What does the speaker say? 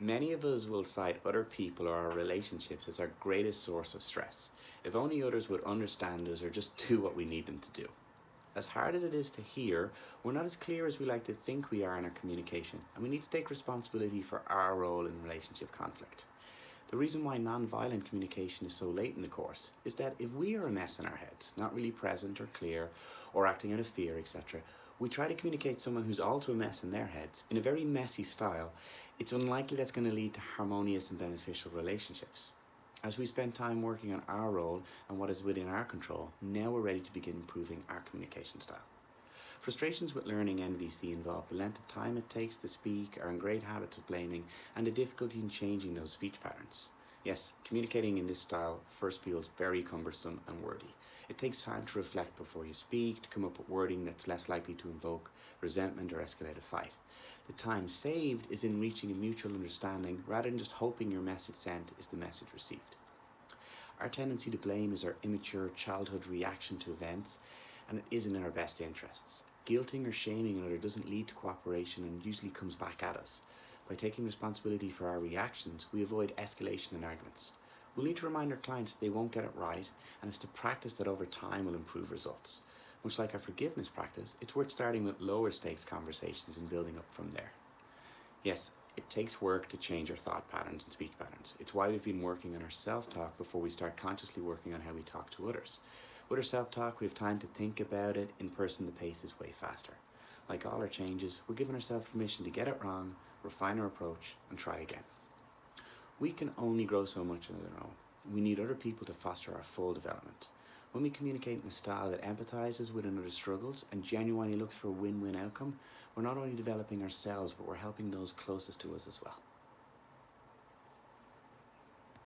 Many of us will cite other people or our relationships as our greatest source of stress. If only others would understand us or just do what we need them to do. As hard as it is to hear, we're not as clear as we like to think we are in our communication, and we need to take responsibility for our role in relationship conflict. The reason why non-violent communication is so late in the course is that if we are a mess in our heads, not really present or clear, or acting out of fear, etc., we try to communicate to someone who's also a mess in their heads in a very messy style, it's unlikely that's going to lead to harmonious and beneficial relationships. As we spend time working on our role and what is within our control, now we're ready to begin improving our communication style. Frustrations with learning NVC involve the length of time it takes to speak, our ingrained habits of blaming, and the difficulty in changing those speech patterns. Yes, communicating in this style first feels very cumbersome and wordy. It takes time to reflect before you speak, to come up with wording that's less likely to invoke resentment or escalate a fight. The time saved is in reaching a mutual understanding rather than just hoping your message sent is the message received. Our tendency to blame is our immature childhood reaction to events, and it isn't in our best interests. Guilting or shaming another doesn't lead to cooperation and usually comes back at us. By taking responsibility for our reactions, we avoid escalation in arguments. We'll need to remind our clients that they won't get it right, and it's to practice that over time will improve results. Much like our forgiveness practice, it's worth starting with lower stakes conversations and building up from there. Yes, it takes work to change our thought patterns and speech patterns. It's why we've been working on our self-talk before we start consciously working on how we talk to others. With our self-talk, we have time to think about it. In person, the pace is way faster. Like all our changes, we're giving ourselves permission to get it wrong, refine our approach, and try again. We can only grow so much on our own. We need other people to foster our full development. When we communicate in a style that empathizes with another's struggles and genuinely looks for a win-win outcome, we're not only developing ourselves, but we're helping those closest to us as well.